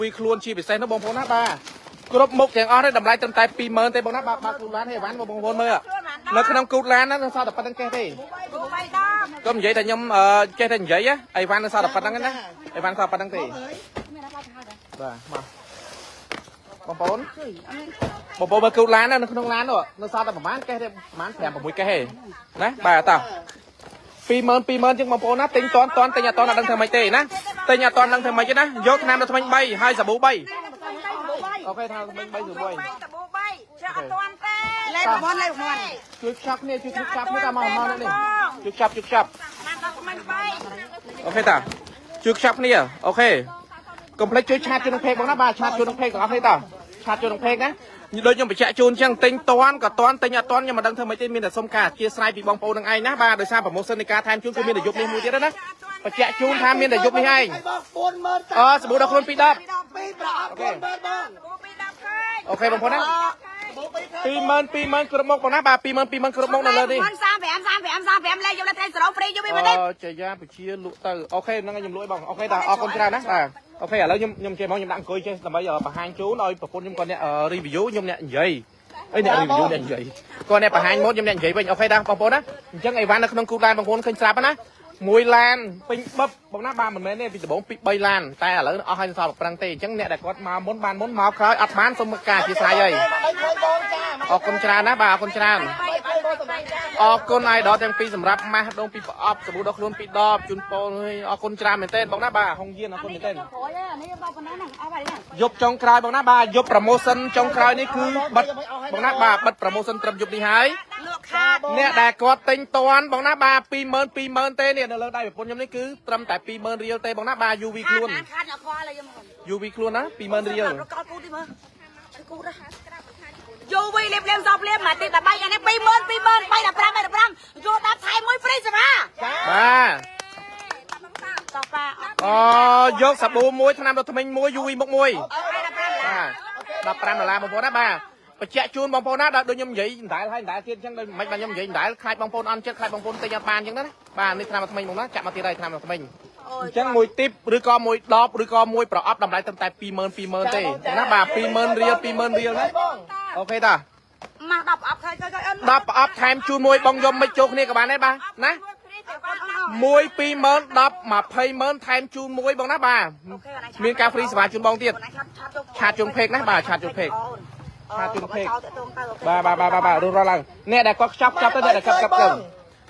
วีคลวนชีพิเศษนะบงพงนะบ้ากรบมุกแกงอ้อได้ดำไรเต็มแต่ปีเมินเต็มบงนะบ้ากูร้านให้หวานบงพงเมื่อแล้วขนมกูร้านนั้นซาดับปันตั้งแก่ที่ก็มันใหญ่แต่ยมแก่แต่ใหญ่อะไอ้หวานซาดับปันตั้งนั้นนะไอ้หวานซาดับปันตั้งที่มาบงพงบงพงมากูร้านนั้นขนมร้านด้วยนั่นซาดับประมาณแก่ที่ประมาณแถมประมุยแก่นะบ้าตาปีเมินจึงบงพงนะติงตอนติงยาตอนนั่งเธอไม่เตะนะติงยาตอนนั่งเธอไม่ใช่นะยกน้ำเราทำไมใบให้สบู่ใบโอเคทางมันใบอยู่ด้วยเล่นบอลจุดชับเนี่ยจุดชับนี่ตามมาเนี่ยจุดชับโอเคตาจุดชับเนี่ยโอเคกลุ่มเพลงช่วยชาจุดน้องเพลงบ้างนะบ้าชาจุดน้องเพลงก่อนโอเคตาชาจุดน้องเพลงนะโดยยังไปแจกจูนช่างติงตอนกับตอนติงตอนยังมาดังเธอไม่ได้มีแต่ส้มกาเกียร์สไลด์ปีบองโปนังไอ้นะบ้าโดยทราบผมโมเสนิกาแทนจูนคือมีแต่ยุบในมือเดียวนะไปแจกจูนทำมีแต่ยุบไม่ให้สบู่ดอกคนปีดับโอเคบางคนนะปีเมินกระมกบางนะบาปีเมินกระมกนั่นเลยดิสามแผมเลยยกเลยสโลฟรียกไม่ได้เจียไปเชียร์ลุเตอร์โอเคนั่งยังลุยบ้างโอเคแต่ออกคนชนะนะโอเคแล้วยมเชียร์มองยมดังคุยเชียร์แต่bây giờ bà hai chú nói bà phun yum con nè review yum nè gì ấy nè review nè gì con nè bà hai mốt yum nè gì bây ok đang bà phun á chắc ngày ván nó không cút lan bà phun khinh sạp áมวยลานปิงบ๊บบางหน้าบ้านเหมือนแม่เนี่ยพี่ตะบงปิใบลานแต่แล้วเอาให้สอบปรังเตจังเนี่ยแต่ก็มาม้วนบานม้วนหมอคล้ายอัดบ้านสมการที่สายเลยออกคนชรานะบ่าวคนชราออกคนไอ้ดอกแตงปีสำหรับมาดงปีออบสบู่ดอกล้วนปีดอบจุนโปเลยออกคนชราเหมือนเต้นบางหน้าบ่าวห้องเยี่ยนออกคนเหมือนเต้นยบจงคลายบางหน้าบ่าวยบโปรโมชั่นจงคลายนี่คือบัตรบางหน้าบ่าวบัตรโปรโมชั่นตรำยบดีหายเนี่ยแต่ก็ติงตอนบางหน้าบ่าวปีเมินเต้เนี่ยเราได้แบบคนยมนี่คือตรำแต่ปีเมินเรียวเต้บางหน้าบ่าวยูวีคล้วนยูวีคล้วนนะปีเมินเรียวยูวีเล็บซอบเล็บมาติดแต่ใบอันนี้ปีเมินไปดับพรังยูดับไทยมวยฟรีใช่ไหมยกสบู่มวยทำเราทำไมมวยยูวีมกมวยดับพรังเราลาบางคนนะบ่าวไปแจกจูนบางคนนะโดยยมใหญ่ได้ให้ได้เทียนช่างเลยไม่บางยมใหญ่ได้ใครบางคนอันเช็ดใครบางคนตียาปานจังนั้นนะบ้านนี่ทำมาทำไมมึงนะจับมาตีไรทำมาทำไมจังมวยติปหรือก็มวยดอบหรือก็มวยปลอบดำไรตั้งแต่ปีเมินเต้นะบ่าปีเมินเรียวนะโอเคตามาดับอัพใครดับอัพแทมจูนมวยบางยมไม่จุกนี่กับบ้านได้บ้างนะมวยปีเมินดับมาเพย์เมินแทมจูนมวยบางนะบ่ามีการฟรีสบายจูนบางเตี้ยชาจูนเพกนะบ่าชาจูนเพกชาจุนเพกบ้าดูรอลังเนี่ยแต่ก็จับเต้เนี่ยแต่กับเต้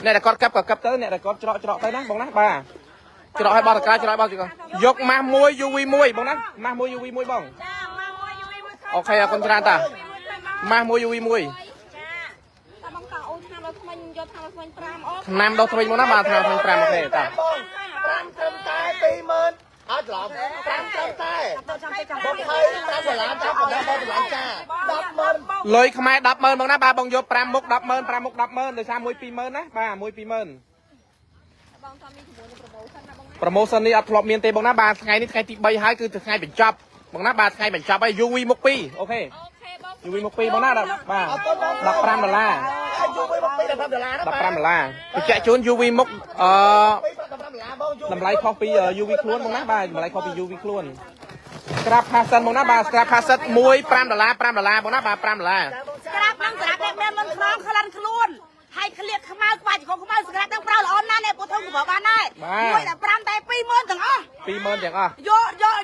เนี่ยแต่ก็กับเต้เนี่ยแต่ก็เจาะไปนะบองนะบ้าเจาะให้บอลตะกร้าเจาะบอลจิกยกมามวยยูวีมวยบองนะมามวยยูวีมวยบองโอเคอะคนชราตามามวยยูวีมวยน้ำดอกทวินบองนะมาทางปรามโอเคตาเลยขมายดับเมินบางนะบาบางโยปรามมุกดับเมินโดยสามมวยปีเมินนะบ้ามวยปีเมินโปรโมชั่นนี่อัพลอปเมียนเตบางนะบาไงนี่ไงตีใบหายคือไงเป็นจับบางนะบาไงเป็นจับไปยูวีมุกปีโอเคยูวีมุกปีบางนะบ้าดับปรามดอลลาร์ดับปรามดอลลาร์ไปแจกชวนยูวีมุกลำไรคอปียูวีคล้วนบางนะบาลำไรคอปียูวีคล้วนกราบพาสันบางนะบากราบพาสันมวยปรามดอลลาร์บางนะบาปรามดอลลาร์กราบนั่งกราบเล็บมันคล้องคลันคล้วนให้เคลียร์ขมากว่าของขมากสกัดตั้งเปล่าอ่อนนั่นเนี่ยปวดท้องกูบอกบ้านได้มวยแต่ปรามแต่ปีเมินถึงปีเมินอย่างโ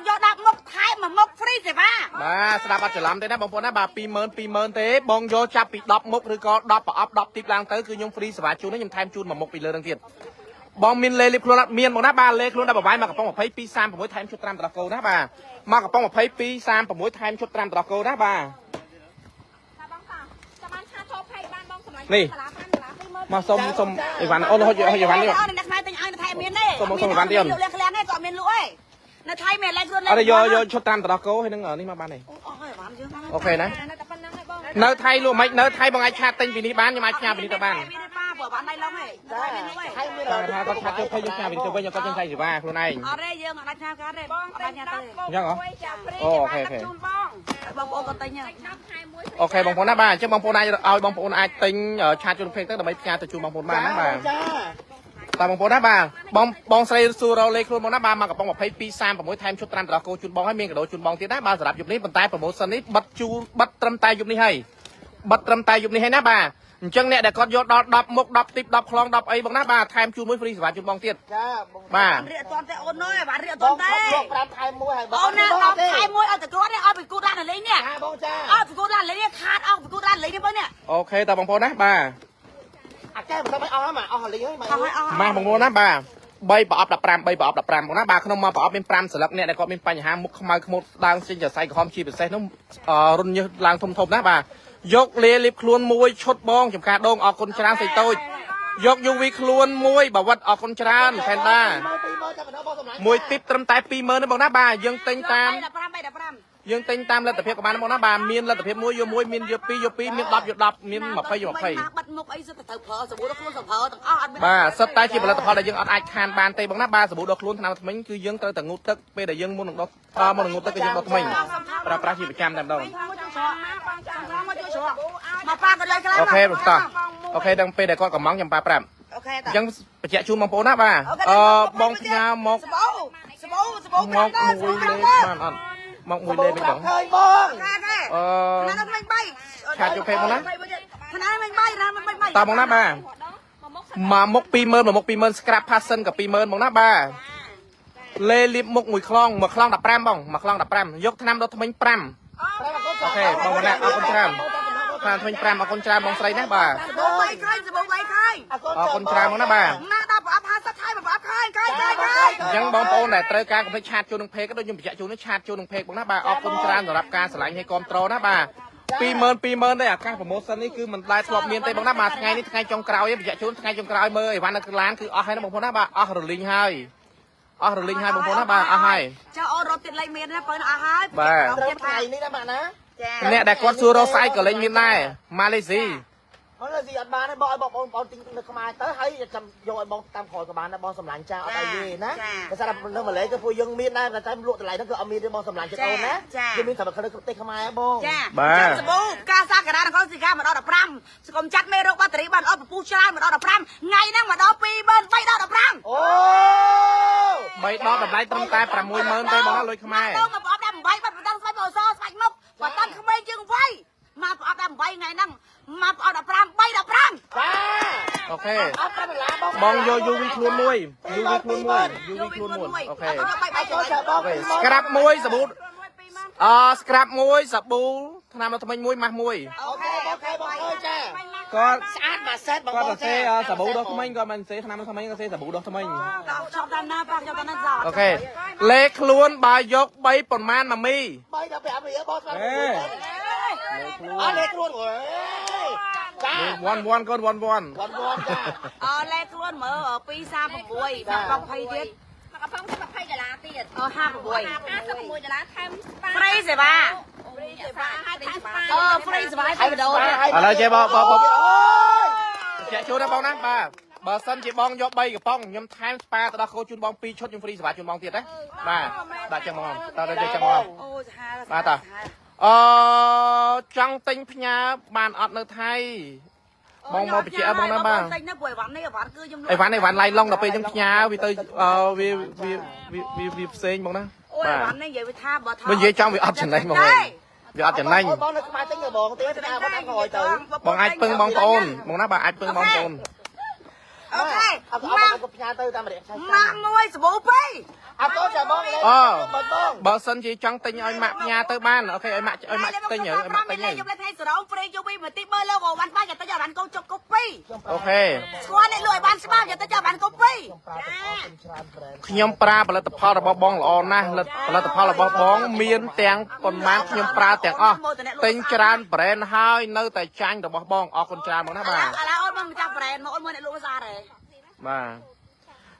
ยดับมกไทยมามกฟรีใช่ปะมาสลับอัจฉริยะเต้นะบางคนนะบาปีเมินเต้บองโยจับปีดับมกหรือก็ดับปอบดับติดลางเต้คือยงฟรีสบายจูนนั่นยังไทม์จูนมามกปีเลยทั้งเทียนบองมินเลยลิพลเมียนบางนะบาเลยคล้วนได้แบบไว้มากับป้องกับไพ่ปี3ผมไว้ไทม์ชุดตามตะโกนะบามากับป้องกับไพ่ปี3ผมไว้ไทม์ชุดตามตะโกนะบานี่มาส้มไอ้วันโอ้โหไอ้วันนี่นักไม้เป็นไอ้ไทยเมียนเนี่ยส้มวันเดียวเรียกแรงให้ก่อนเมียนรวยในไทยเมียนอะไรขึ้นเลยอะไรโยชุดตามตะโกให้นึงนี่มาบ้านไหนโอเคนะเนื้อไทยรู้ไหมเนื้อไทยบางไอ้ชาติปีนี้บ้านยังมาชาปีนี้ตะบ้านถ้าก็ชาติเพื่อชาปีนี้ตัวเพื่อนยังก็ยังใช่อยู่บ้านคุณนายยังเหรอโอเคโอเคบางคนหน้าบ้านเจ้าบางคนนายเอาบางคนนายติงชาจุนเพลงตั้งแต่ไม่ชาแต่จูบางคนบ้านนะบ้าน ตามបងប្អូនណាបាទបងស្រីស៊ូរ៉ូលេខ្លួនមកណាបាទមកកំប៉ុង22 36ថែមឈុតត្រាំតរកោជូនបងឲ្យមានកដោជូនបងទៀតណាបាទសម្រាប់យប់នេះប៉ុន្តែប្រូម៉ូសិននេះបិទត្រឹមតែយប់នេះហើយបិទត្រឹមតែយប់នេះហើយណាបាទអញ្ចឹងអ្នកដែលគាត់យកដល់10មុខ10ទីប10ខ្លង10អីបងណាបាទថែមជូនមួយហ្វ្រីសេវាជូនបងទៀតចាបាទរៀកអត់តាន់ទេអូនអើយបាទរៀកអត់តាន់ទេ5ខែមួយហើយបង អូនណា10ខែមួយអត់ទៅគាត់នេះអត់ពីគូដានលេងនេះ ចាបងចា អត់ពីគូដានលេងនេះខាតអត់ពីគូដានលេងនេះបងនេះ អូខេតើបងប្អូនណាបាទ អាកែមិនទៅអស់ហ្នឹងអស់លីហើយ អស់ហើយអស់ ម៉ាស់បងប្អូនណាបាទ3ប្រអប់15បងណាបាទក្នុងមកប្រអប់មាន5ស្លឹកអ្នកដែលគាត់មានបញ្ហាមុខខ្មៅខ្មូតស្ដាងចេញចសៃក្រហមជាពិសេសនោះរុនញើសឡើងធំណាបាទយកលាលៀបខ្លួនមួយឈុតបងចំការដងអរគុណច្រើនសេចតូចយក UV ខ្លួនមួយបាវត្តអរគុណច្រើនផែនតាមួយទីបត្រឹមតែ20000ទេបងណាបាទយើងទិញតាមយើងទិញតាមលទ្ធភាពក៏បានបងណាបាទមានលទ្ធភាពមួយយកមួយមានយក2យក2មាន10យក10មាន20យក20 បាត់មុខអីសិតទៅប្រើសាប៊ូដល់ខ្លួនសប្រើទាំងអស់អត់មាន បាទសិតតែជាផលិតផលដែលយើងអត់អាចខានបានទេបងណាបាទសាប៊ូដល់ខ្លួនថ្នាំថ្មិញគឺយើងត្រូវតែងូតទឹកពេលដែលយើងមុននឹងដុសមុននឹងងូតទឹកគឺយើងដុសថ្មិញប្រើប្រាស់ជាប្រចាំតែម្ដង មកប៉ាក៏លើកឡើង អូខេបងតាអូខេដល់ពេលដែលគាត់កំងខ្ញុំប៉ាប្រាប់ អូខេ អញ្ចឹងបញ្ជាក់ជូនបងប្អូនណាបាទបងផ្ញើមក សាប៊ូ មកមួយលេខបានអត់មកមួយលេខវិញបង ឃើញបង ណាដល់មិញ3 ឆាតយកពេកបងណា ណាមិញ3ណាមិញ3 តើបងណាបាទមកមុខ20000មកមុខ20000 scrap passion ក៏20000បងណាបាទលេលៀបមុខមួយខ្លងមួយខ្លង15បងមួយខ្លង15យកថ្នាំដុសធ្មេញ5អូខេបងប្អូនណាអរគុណច្រើនថ្នាំធ្មេញ5អរគុណច្រើនបងស្រីណាបាទ សាប៊ូ3ខែសាប៊ូ3ខែ អរគុណច្រើនបងណាបាទ ណាដល់ប្រអប់50ខែប្រអប់ខែខែ អញ្ចឹងបងប្អូនដែលត្រូវការកុំភ្លេចឆាតចូលនឹងពេកក៏ដូចខ្ញុំបញ្ជាក់ជូននេះឆាតចូលនឹងពេកបងណាបាទអរគុណច្រើនសម្រាប់ការឆ្លាញ់ឲ្យគ្រប់ត្រូលណាបាទ20000ទេឱកាស promotion នេះគឺមិនដែលធ្លាប់មានទេបងណាបាទថ្ងៃនេះថ្ងៃចុងក្រោយបញ្ជាក់ជូនថ្ងៃចុងក្រោយមើលអីវ៉ាន់នៅឡានគឺអស់ហើយណាបងប្អូនណាបាទអស់រលីងហើយបងប្អូនណាបាទអស់ហើយ ចាអូនរត់ទៀតលេងមានណាបើអស់ហើយ ត្រូវថ្ងៃនេះណាម៉ាក់ណា អ្នកដែលគាត់សួររកសាយក៏លេងមានដែរម៉ាឡេស៊ី មកលើស៊ីអត់បានទេបងឲ្យបងប្អូនទិញនៅខ្មែរទៅហើយចាំយកឲ្យបងតាមក្រោយក៏បានដែរបងសម្លាញ់ចាអត់អីទេណាតែស្រាប់នៅម៉ាឡេគឺពួកយើងមានដែរតែលក់តម្លៃហ្នឹងគឺអត់មានទេបងសម្លាញ់ចិត្តអូនណាគឺមានតែនៅប្រទេសខ្មែរបង ចាសាប៊ូការសាការានកោស៊ីកាមកដល់15សង្គមចាត់មេរោគបាក់តេរីបានអត់ពពុះច្រើនមកដល់15ថ្ងៃហ្នឹងមកដល់20000 3ដល់15 អូ 3ដបតម្លៃត្រឹមតែ60000ទេបងណាលុយខ្មែរ ទៅមកប្រអប់18បាត់បន្តស្បែកបោសស្បែកមុខបាត់តាន់ក្មេងជាងវ័យមកប្រអប់18ថ្ងៃហ្នឹងមកប្រអប់15 3ដល់5 បាទ អូខេ អត់តែបន្លាបង បងយក UV ខ្លួនមួយ UV ខ្លួនមួយអូខេ ស្ក្រាប់មួយសាប៊ូស្ក្រាប់មួយសាប៊ូថ្នាំដុសធ្មេញមួយម៉ាស់មួយ អូខេបងអើយចា គាត់ ស្អាតមួយសេតបង គាត់ បង ទៅសេ ចា សាប៊ូដុសធ្មេញគាត់មិនសេថ្នាំដុសធ្មេញគាត់សេសាប៊ូដុសធ្មេញ ចប់តាមណាប៉ាចប់តាមណាសោ អូខេលេខខ្លួនបើយក3ប៉ុន្មានម៉ាមី 3ដល់5រៀលបងស្អាត អេ អត់លេខខ្លួនអើយចា វ៉ាន់កូនវ៉ាន់ វ៉ាន់ចា លេខខ្លួនមើល236មក20ទៀតមកកំប៉ុងទៅ$20ទៀត56 $56ថែមហ្វ្រីសេវាហ្វ្រីសេវាឲ្យបដូរ ឥឡូវចេះបង អូយ ចាក់ជូនណាបងណាបាទបើសិនជាបងយក3កំប៉ុងខ្ញុំថែមស្ប៉ាទៅដល់កោជូនបង2ឈុតខ្ញុំហ្វ្រីសេវាជូនបងទៀតណាបាទដាក់ចឹងបងតើដល់ចឹងបង អូសាហាវ បាទតាចង់ទិញផ្ញើបានអត់នៅថៃបងមកបញ្ជាក់បងណាបាទ ទិញណាពួកអីវ៉ាន់នេះអីវ៉ាន់គឺខ្ញុំ អីវ៉ាន់ឡៃឡុងដល់ពេលខ្ញុំផ្ញើវាទៅវាផ្សេងបងណា អូយវ៉ាន់នេះនិយាយវាថាបើថា បើនិយាយចង់វាអត់ចំណេញហ្មងវាអត់ចំណេញ បងនៅខ្មែរទិញទៅបងទៀតតែបងតាមក្រោយទៅ បងអាចពឹងបងប្អូនបងណាបាទអាចពឹងបងប្អូន អូខេ អត់ផ្ញើទៅតាមរយៈឆាយ ម៉ាក់មួយសាប៊ូ2 អត់ទៅចាបងលេងបង បើសិនជាចង់ទិញឲ្យម៉ាក់ផ្ញើទៅបានអូខេឲ្យម៉ាក់ទិញឲ្យម៉ាក់ទិញឲ្យ ខ្ញុំលេខឲ្យសរងព្រេងយកពីមួយទីបើលោកវ៉ាន់បាច់ទៅយកបានកោចុកកូពី អូខេ ស្គាល់អ្នកលក់ឲ្យបានច្បាស់យកទៅយកបានកូពី ខ្ញុំប្រើផលិតផលរបស់បងល្អណាស់ផលិតផលរបស់បងមានទាំងប៉ុន្មានខ្ញុំប្រើទាំងអស់ទិញច្រើន brand ហើយនៅតែចាញ់របស់បងអរគុណច្រើនបងណាបាទ ឥឡូវអូនមកម្ចាស់ brand មកអូនមើលអ្នកលក់ស្អាតហ៎ បាទ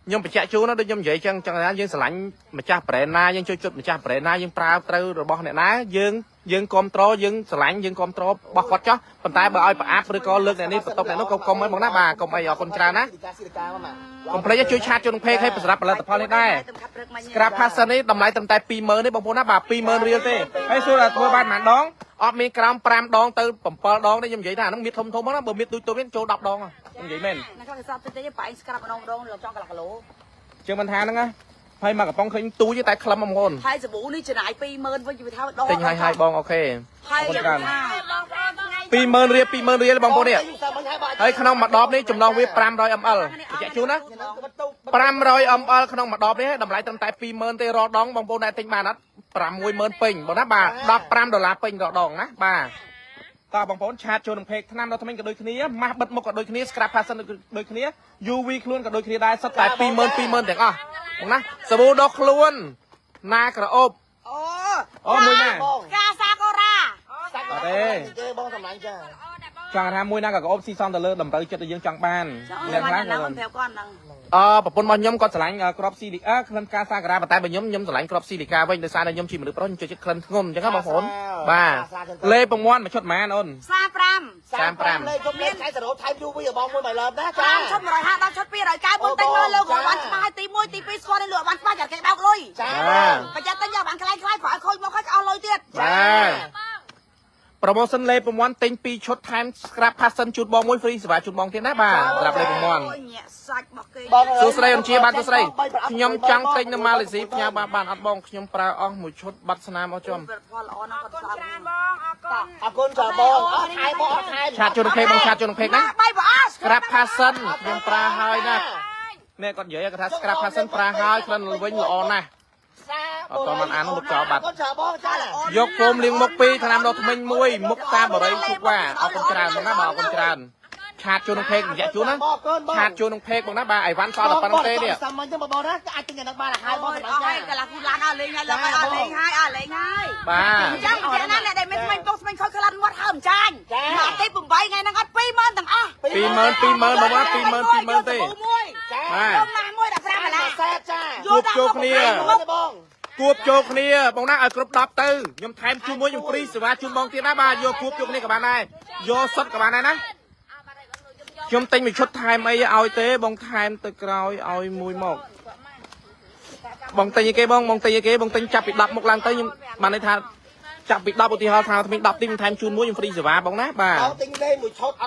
ខ្ញុំបញ្ជាក់ជូនណាដូចខ្ញុំនិយាយចឹងថាយើងស្រឡាញ់ម្ចាស់ brand ណាយើងជួយជិតម្ចាស់ brand ណាយើងប្រើត្រូវរបស់អ្នកណាយើងគ្រប់ត្រូលយើងស្រឡាញ់យើងគ្រប់ត្រូលរបស់គាត់ចោះប៉ុន្តែបើឲ្យប្រអាប់ឬក៏លើកអ្នកនេះបន្ទប់អ្នកនោះក៏កុំឲ្យបងណាបាទកុំអីអរគុណច្រើនណាកុំភ្លេចជួយឆាតជួយនឹងពេកឲ្យសម្រាប់ផលិតផលនេះដែរ Scrap Passion នេះតម្លៃត្រឹមតែ20000ទេបងប្អូនណាបាទ20000រៀលទេហើយសួរថាធ្វើបានប៉ុន្មានដង អត់មានក្រោម5ដងទៅ7ដងទេខ្ញុំនិយាយថាហ្នឹងមានធំណាបើមានទូចទៅមានចូល10ដងខ្ញុំនិយាយមែន ណាខ្លះគេស្រាប់ទៅទេបាយស្ក្រាប់ម្ដងលោកចង់កន្លះគីឡូ ជាងមិនថាហ្នឹងណាហើយមកកំប៉ុងឃើញទូចតែក្លឹមហ្មង ហើយសាប៊ូនេះចំណាយ 20000 វិញវាថាដង ទិញហើយបងអូខេ ហើយ 20000 រៀល20000រៀលបងប្អូននេះហើយក្នុងមួយដបនេះចំណងវា500 ml បញ្ជាក់ជូនណា500 ml ក្នុងមួយដបនេះតម្លៃត្រឹមតែ20000ទេរាល់ដងបងប្អូនដែលទិញបានអត់60000ពេញបងណាបាទ$15ពេញរាល់ដងណាបាទតើបងប្អូនឆាតចូលនឹងเพจថ្នាំដល់ថ្មីក៏ដូចគ្នាម៉ាស់បិទមុខក៏ដូចគ្នា scrap passion ដូចគ្នា UV ខ្លួនក៏ដូចគ្នាដែរសិតតែ20000ទាំងអស់បងណាសាប៊ូដុសខ្លួនណាក្រអូប អូមួយណា កាសាកូរ៉ា ទេបងសម្លាញ់ចា ចង់ថាមួយណាក៏ក្អូបស៊ីសំទៅលើតម្រូវចិត្តដែលយើងចង់បានអ្នកខ្លះ ឡើងប្រាប់គាត់ហ្នឹង ប្រពន្ធរបស់ខ្ញុំគាត់ឆ្លាញ់ក្របស៊ីលីកាក្លិនការសាការ៉ាប៉ុន្តែបើខ្ញុំឆ្លាញ់ក្របស៊ីលីកាវិញដោយសារតែខ្ញុំជាមនុស្សប្រុសខ្ញុំចូលចិត្តក្លិនធ្ងន់អញ្ចឹងណាបងប្អូនបាទលេ6មួយឈុតម៉ានអូន 35 លេខជុំលេខខែសរោថៃយូវីបងមួយ3លើណាចា 5ឈុត150ដល់ឈុត290បងតែមើលលោកគាត់បានច្បាស់ឲ្យទី1ទី2ស្គាល់នឹងលោកបានច្បាស់ចាគេបោកលុយ ចា បើចាទិញយកបានខ្លាំងខ្លាយព្រោះឲ្យខូចមកខូចក៏អស់លុយទៀត បាទប្រូម៉ូសិនលេ6ទិញ2ឈុតថែម scrap passion ជូនបងមួយហ្វ្រីសេវាជូនបងទៀតណាបាទសម្រាប់លេ6 អូយញាក់សាច់របស់គេ សួស្ដីអូនជាបាទសួស្ដីខ្ញុំចង់ទិញនៅម៉ាឡេស៊ីផ្ញើបានអត់បងខ្ញុំប្រើអស់មួយឈុតបាត់ស្នាមអស់ចំ ផលល្អណាស់គាត់ស្អាតបងអរគុណ អរគុណចាបងអត់ថែបងអត់ថែ ឆាតចូលនឹងเพจបងឆាតចូលនឹងเพจណា បាយបងអស់ scrap passion ខ្ញុំប្រើហើយណានេះគាត់និយាយគាត់ថា scrap passion ប្រើហើយក្លិនវិញល្អណាស់អត់តមិនអានលោកចោលបាត់ អរគុណចាបងចា យកហ្វូមលាងមុខ2ថ្នាំដុសធ្មេញ1មុខតាមបរិយជូកវ៉ាអរគុណច្រើនបងណាបាទអរគុណច្រើនឆាតចូលនឹងเพจរយៈជូនណាឆាតចូលនឹងเพจបងណាបាទអីវ៉ាន់សល់តែប៉ុណ្្នឹងទេនេះ សាមញ្ញទៅបងណាអាចទិញដល់បានហើយបងសម្រាប់ អ ចា ស់កន្លះគូឡានអស់លេងហើយលោកអស់លេងហើយអស់លេងហើយ បាទ ចាំអញ្ចឹងណាអ្នកដែលមានស្មិញពុកស្មិញខូចក្លាត់មាត់ហើមចាញ់មកទី8ថ្ងៃហ្នឹងអត់20000ទាំងអស់ 20000បងណា20000ទេ មួយ បាទ ខ្ញុំណាស់មួយ15ដុល្លារ សែតចា គួបចូលគ្នា បង គួបចូលគ្នាបងណាឲ្យគ្រប់10ទៅខ្ញុំថែមជូនមួយខ្ញុំហ្វ្រីសេវាជូនបងទៀតណាបាទយកគួបចូលគ្នាក៏បានដែរយកសុទ្ធក៏បានដែរណាខ្ញុំទិញមួយឈុតថែមអីឲ្យទេបងថែមទៅក្រោយឲ្យមួយមកបងទិញអីគេបងទិញអីគេបងទិញចាប់ពី10មុខឡើងទៅខ្ញុំបានន័យថាចាប់ពី10ឧទាហរណ៍ថាថ្មី10ទីខ្ញុំថែមជូនមួយខ្ញុំហ្វ្រីសេវាបងណាបាទ បងទិញលេមួយឈុតអត់